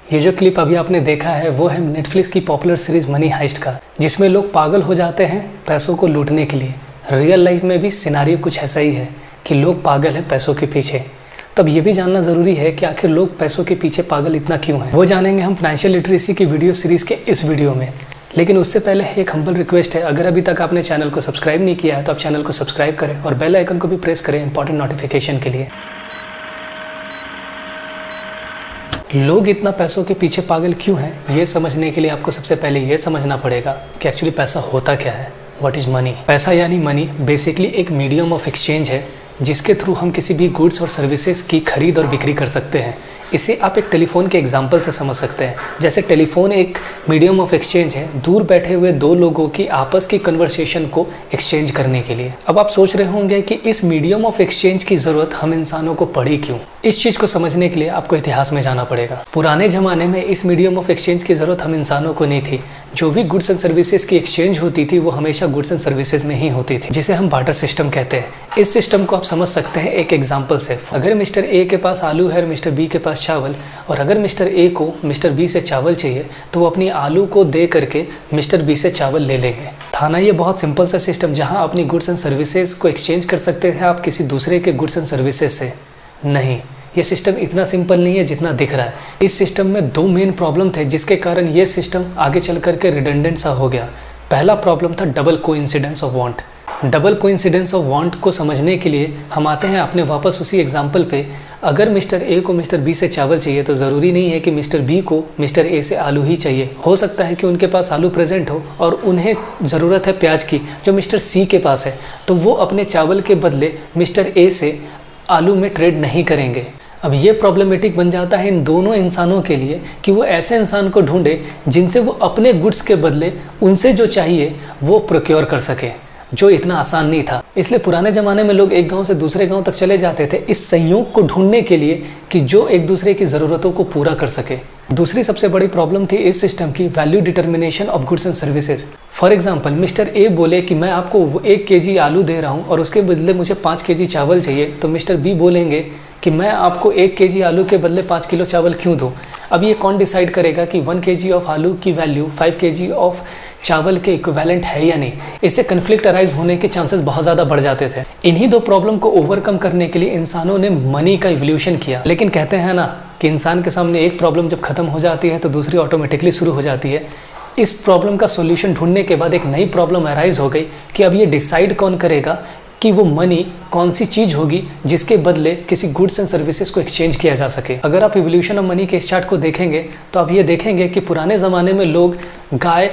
ये जो क्लिप अभी आपने देखा है वो है नेटफ्लिक्स की पॉपुलर सीरीज मनी हाइस्ट का, जिसमें लोग पागल हो जाते हैं पैसों को लूटने के लिए। रियल लाइफ में भी सिनारियो कुछ ऐसा ही है कि लोग पागल हैं पैसों के पीछे। तब ये भी जानना ज़रूरी है कि आखिर लोग पैसों के पीछे पागल इतना क्यों हैं। वो जानेंगे हम फाइनेंशियल लिटरेसी की वीडियो सीरीज़ के इस वीडियो में। लेकिन उससे पहले एक हम्बल रिक्वेस्ट है, अगर अभी तक आपने चैनल को सब्सक्राइब नहीं किया है तो आप चैनल को सब्सक्राइब करें और बेल आइकन को भी प्रेस करें इंपॉर्टेंट नोटिफिकेशन के लिए। लोग इतना पैसों के पीछे पागल क्यों हैं, ये समझने के लिए आपको सबसे पहले ये समझना पड़ेगा कि एक्चुअली पैसा होता क्या है। What is money? पैसा यानी मनी बेसिकली एक मीडियम ऑफ एक्सचेंज है जिसके थ्रू हम किसी भी गुड्स और सर्विसेज की खरीद और बिक्री कर सकते हैं। इसे आप एक टेलीफोन के एग्जाम्पल से समझ सकते हैं। जैसे टेलीफोन एक मीडियम ऑफ एक्सचेंज है दूर बैठे हुए दो लोगों की आपस की कन्वर्सेशन को एक्सचेंज करने के लिए। अब आप सोच रहे होंगे कि इस मीडियम ऑफ एक्सचेंज की ज़रूरत हम इंसानों को पड़ी क्यों। इस चीज़ को समझने के लिए आपको इतिहास में जाना पड़ेगा। पुराने ज़माने में इस मीडियम ऑफ एक्सचेंज की ज़रूरत हम इंसानों को नहीं थी। जो भी गुड्स एंड सर्विसेज की एक्सचेंज होती थी वो हमेशा गुड्स एंड सर्विसेज में ही होती थी, जिसे हम बार्टर सिस्टम कहते हैं। इस सिस्टम को आप समझ सकते हैं एक एग्जाम्पल से। अगर मिस्टर ए के पास आलू है और मिस्टर बी के पास चावल, और अगर मिस्टर ए को मिस्टर बी से चावल चाहिए तो वो अपनी आलू को दे करके मिस्टर बी से चावल ले लेंगे। था ना ये बहुत सिंपल सा सिस्टम, जहाँ अपनी गुड्स एंड सर्विसेज को एक्सचेंज कर सकते थे आप किसी दूसरे के गुड्स एंड सर्विसेज से। नहीं, ये सिस्टम इतना सिंपल नहीं है जितना दिख रहा है। इस सिस्टम में दो मेन प्रॉब्लम थे जिसके कारण ये सिस्टम आगे चल करके रिडंडेंट सा हो गया। पहला प्रॉब्लम था double coincidence of want. Double coincidence of want को समझने के लिए हम आते हैं अपने वापस उसी एग्जाम्पल पे। अगर मिस्टर ए को मिस्टर बी से चावल चाहिए तो ज़रूरी नहीं है कि मिस्टर बी को मिस्टर ए से आलू ही चाहिए। हो सकता है कि उनके पास आलू प्रेजेंट हो और उन्हें ज़रूरत है प्याज की जो मिस्टर सी के पास है, तो वो अपने चावल के बदले मिस्टर ए से आलू में ट्रेड नहीं करेंगे। अब ये प्रॉब्लमेटिक बन जाता है इन दोनों इंसानों के लिए कि वो ऐसे इंसान को ढूंढे जिनसे वो अपने गुड्स के बदले उनसे जो चाहिए वो प्रोक्योर कर सके, जो इतना आसान नहीं था। इसलिए पुराने ज़माने में लोग एक गांव से दूसरे गांव तक चले जाते थे इस संयोग को ढूंढने के लिए कि जो एक दूसरे की ज़रूरतों को पूरा कर सके। दूसरी सबसे बड़ी प्रॉब्लम थी इस सिस्टम की value determination of goods and services. For example mister A बोले कि मैं आपको 1 केजी आलू दे रहा हूँ और उसके बदले मुझे 5 केजी चावल चाहिए, तो मिस्टर बी बोलेंगे कि मैं आपको 1 केजी आलू के बदले 5 किलो चावल क्यों दूँ। अब ये कौन डिसाइड करेगा कि 1 केजी ऑफ आलू की वैल्यू 5 केजी ऑफ चावल के इक्विवेलेंट है या नहीं। इससे कन्फ्लिक्ट अराइज होने के चांसेस बहुत ज़्यादा बढ़ जाते थे। इन्हीं दो प्रॉब्लम को ओवरकम करने के लिए इंसानों ने मनी का इवोल्यूशन किया। लेकिन कहते हैं ना कि इंसान के सामने एक प्रॉब्लम जब खत्म हो जाती है तो दूसरी ऑटोमेटिकली शुरू हो जाती है। इस प्रॉब्लम का सोल्यूशन ढूंढने के बाद एक नई प्रॉब्लम अराइज हो गई कि अब ये डिसाइड कौन करेगा कि वो मनी कौन सी चीज़ होगी जिसके बदले किसी गुड्स एंड सर्विसेज को एक्सचेंज किया जा सके। अगर आप इवोल्यूशन ऑफ मनी के इस चार्ट को देखेंगे तो आप ये देखेंगे कि पुराने ज़माने में लोग गाय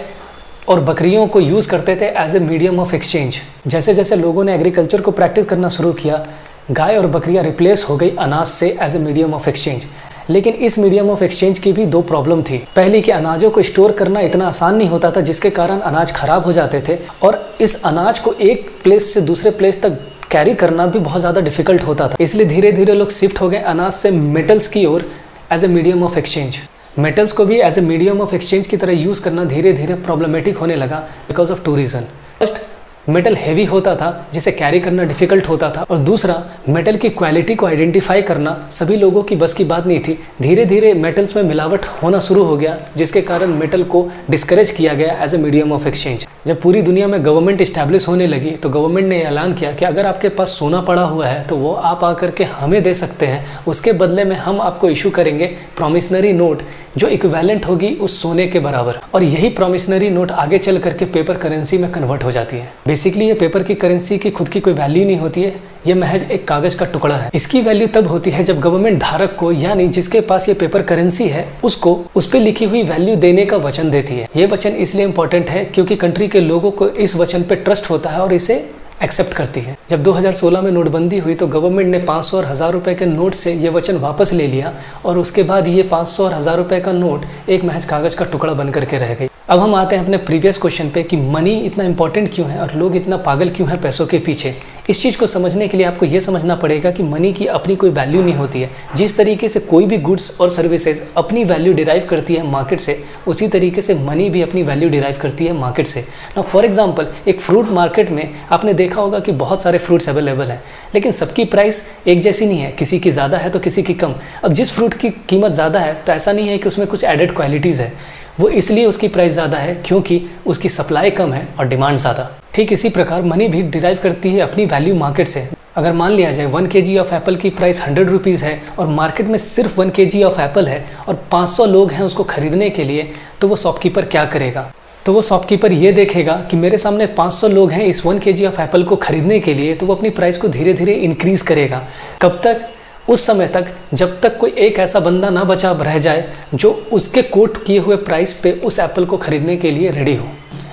और बकरियों को यूज़ करते थे as a medium of exchange. जैसे जैसे लोगों ने एग्रीकल्चर को प्रैक्टिस करना शुरू किया, गाय और बकरियां रिप्लेस हो गई अनाज से as a medium of exchange. लेकिन इस मीडियम ऑफ एक्सचेंज की भी दो प्रॉब्लम थी। पहली कि अनाजों को स्टोर करना इतना आसान नहीं होता था जिसके कारण अनाज खराब हो जाते थे, और इस अनाज को एक प्लेस से दूसरे प्लेस तक कैरी करना भी बहुत ज़्यादा डिफिकल्ट होता था। इसलिए धीरे धीरे लोग शिफ्ट हो गए अनाज से मेटल्स की ओर as a medium of exchange. Metals को भी as a medium of exchange की तरह यूज़ करना धीरे धीरे प्रॉब्लमेटिक होने लगा because of 2 reason. First, metal heavy होता था जिसे कैरी करना डिफिकल्ट होता था, और दूसरा मेटल की क्वालिटी को आइडेंटिफाई करना सभी लोगों की बस की बात नहीं थी। धीरे धीरे मेटल्स में मिलावट होना शुरू हो गया जिसके कारण मेटल को डिस्करेज किया गया as a medium of exchange. जब पूरी दुनिया में गवर्नमेंट इस्टेब्लिश होने लगी तो गवर्नमेंट ने ऐलान किया कि अगर आपके पास सोना पड़ा हुआ है तो वो आप आकर के हमें दे सकते हैं, उसके बदले में हम आपको इशू करेंगे प्रॉमिसनरी नोट जो इक्विवेलेंट होगी उस सोने के बराबर। और यही प्रॉमिसनरी नोट आगे चल करके पेपर करेंसी में कन्वर्ट हो जाती है। बेसिकली ये पेपर की करेंसी की खुद की कोई वैल्यू नहीं होती है, ये महज एक कागज का टुकड़ा है। इसकी वैल्यू तब होती है जब गवर्नमेंट धारक को, यानी जिसके पास ये पेपर करेंसी है, उसको उस पे लिखी हुई वैल्यू देने का वचन देती है। ये वचन इसलिए इंपॉर्टेंट है क्योंकि कंट्री के लोगों को इस वचन पे ट्रस्ट होता है और इसे एक्सेप्ट करती है। जब 2016 में नोटबंदी हुई तो गवर्नमेंट ने 500 और 1000 रुपए के नोट से ये वचन वापस ले लिया, और उसके बाद ये 500 और 1000 रुपए का नोट एक महज कागज का टुकड़ा बन करके रह गई। अब हम आते हैं अपने प्रीवियस क्वेश्चन पे कि मनी इतना इंपॉर्टेंट क्यों है और लोग इतना पागल क्यों हैं पैसों के पीछे। इस चीज़ को समझने के लिए आपको ये समझना पड़ेगा कि मनी की अपनी कोई वैल्यू नहीं होती है। जिस तरीके से कोई भी गुड्स और सर्विसेज अपनी वैल्यू डिराइव करती है मार्केट से, उसी तरीके से मनी भी अपनी वैल्यू डिराइव करती है मार्केट से। ना फॉर एग्जांपल, एक फ्रूट मार्केट में आपने देखा होगा कि बहुत सारे फ्रूट्स अवेलेबल हैं, लेकिन सबकी प्राइस एक जैसी नहीं है, किसी की ज़्यादा है तो किसी की कम। अब जिस फ्रूट की कीमत ज़्यादा है तो ऐसा नहीं है कि उसमें कुछ एडेड क्वालिटीज़ है, वो इसलिए उसकी प्राइस ज़्यादा है क्योंकि उसकी सप्लाई कम है और डिमांड ज़्यादा। ठीक इसी प्रकार मनी भी डिराइव करती है अपनी वैल्यू मार्केट से। अगर मान लिया जाए 1 kg ऑफ एप्पल की प्राइस 100 रुपीज़ है और मार्केट में सिर्फ 1 kg ऑफ एप्पल है और 500 लोग हैं उसको खरीदने के लिए, तो वो शॉपकीपर क्या करेगा? तो वो शॉपकीपर ये देखेगा कि मेरे सामने 500 लोग हैं इस 1 kg ऑफ एप्पल को खरीदने के लिए, तो वो अपनी प्राइस को धीरे धीरे इंक्रीज़ करेगा। कब तक? उस समय तक जब तक कोई एक ऐसा बंदा ना बचा रह जाए जो उसके कोट किए हुए प्राइस पे उस एप्पल को खरीदने के लिए रेडी हो।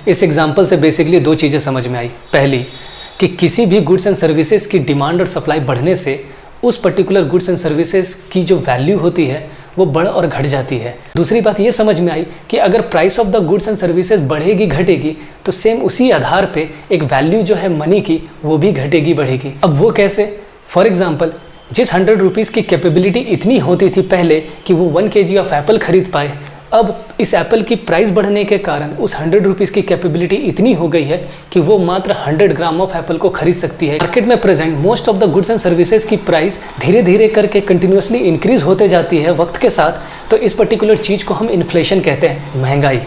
इस एग्जाम्पल से बेसिकली 2 चीज़ें समझ में आई। पहली कि किसी भी गुड्स एंड सर्विसेज की डिमांड और सप्लाई बढ़ने से उस पर्टिकुलर गुड्स एंड सर्विसेज की जो वैल्यू होती है वो बढ़ और घट जाती है। दूसरी बात ये समझ में आई कि अगर price of the goods and services बढ़ेगी घटेगी तो सेम उसी आधार पे एक वैल्यू जो है मनी की वो भी घटेगी बढ़ेगी। अब वो कैसे? फॉर एग्जाम्पल, जिस 100 रुपीज़ की कैपेबिलिटी इतनी होती थी पहले कि वो 1 kg ऑफ एप्पल खरीद पाए, अब इस एप्पल की प्राइस बढ़ने के कारण उस 100 रुपीज़ की कैपेबिलिटी इतनी हो गई है कि वो मात्र 100 ग्राम ऑफ एप्पल को खरीद सकती है। मार्केट में present most of the goods and services की प्राइस धीरे धीरे करके कंटिन्यूसली इंक्रीज होते जाती है वक्त के साथ। तो इस पर्टिकुलर चीज़ को हम इन्फ्लेशन कहते हैं, महंगाई।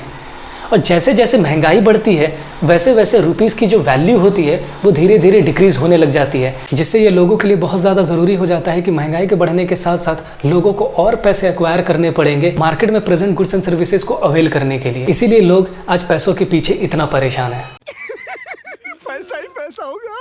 और जैसे जैसे महंगाई बढ़ती है वैसे वैसे रुपीज़ की जो वैल्यू होती है वो धीरे धीरे डिक्रीज़ होने लग जाती है, जिससे ये लोगों के लिए बहुत ज़्यादा ज़रूरी हो जाता है कि महंगाई के बढ़ने के साथ साथ लोगों को और पैसे एक्वायर करने पड़ेंगे मार्केट में प्रेजेंट गुड्स एंड सर्विसेज को अवेल करने के लिए। इसीलिए लोग आज पैसों के पीछे इतना परेशान है। पैसा ही पैसा होगा।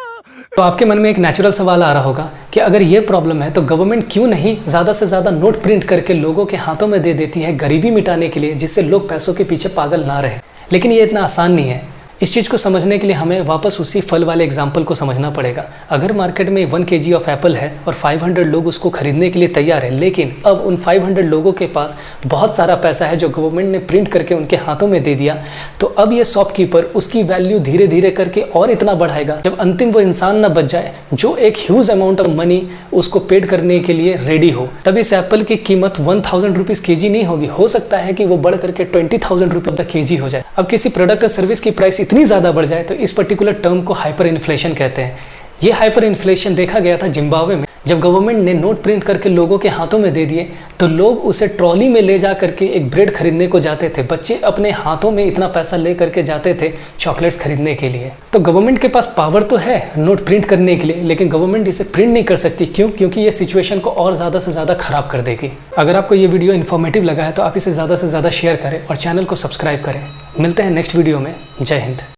तो आपके मन में एक नेचुरल सवाल आ रहा होगा कि अगर ये प्रॉब्लम है तो गवर्नमेंट क्यों नहीं ज़्यादा से ज़्यादा नोट प्रिंट करके लोगों के हाथों में दे देती है गरीबी मिटाने के लिए, जिससे लोग पैसों के पीछे पागल ना रहे। लेकिन ये इतना आसान नहीं है। इस चीज़ को समझने के लिए हमें वापस उसी फल वाले एग्जाम्पल को समझना पड़ेगा। अगर मार्केट में 1 kg ऑफ एप्पल है और 500 लोग उसको खरीदने के लिए तैयार है, लेकिन अब उन 500 लोगों के पास बहुत सारा पैसा है जो गवर्नमेंट ने प्रिंट करके उनके हाथों में दे दिया, तो अब ये शॉपकीपर उसकी वैल्यू धीरे धीरे करके और इतना बढ़ाएगा जब अंतिम वो इंसान ना बच जाए जो एक ह्यूज अमाउंट ऑफ मनी उसको पेड करने के लिए रेडी हो। तब इस एप्पल की कीमत 1000 रुपीज़ kg नहीं होगी, हो सकता है कि वो बढ़ करके 20,000 रुपये द kg हो जाए। अब किसी प्रोडक्ट और सर्विस की प्राइस इतनी ज़्यादा बढ़ जाए तो इस पर्टिकुलर टर्म को हाइपर इन्फ्लेशन कहते हैं। ये हाइपर इन्फ्लेशन देखा गया था जिम्बाब्वे में, जब गवर्नमेंट ने नोट प्रिंट करके लोगों के हाथों में दे दिए तो लोग उसे ट्रॉली में ले जा करके एक ब्रेड खरीदने को जाते थे। बच्चे अपने हाथों में इतना पैसा ले करके जाते थे चॉकलेट्स खरीदने के लिए। तो गवर्नमेंट के पास पावर तो है नोट प्रिंट करने के लिए, लेकिन गवर्नमेंट इसे प्रिंट नहीं कर सकती। क्यों? क्योंकि ये सिचुएशन को और ज़्यादा से ज़्यादा ख़राब कर देगी। अगर आपको ये वीडियो इन्फॉर्मेटिव लगा है तो आप इसे ज़्यादा से ज़्यादा शेयर करें और चैनल को सब्सक्राइब करें। मिलते हैं नेक्स्ट वीडियो में। जय हिंद।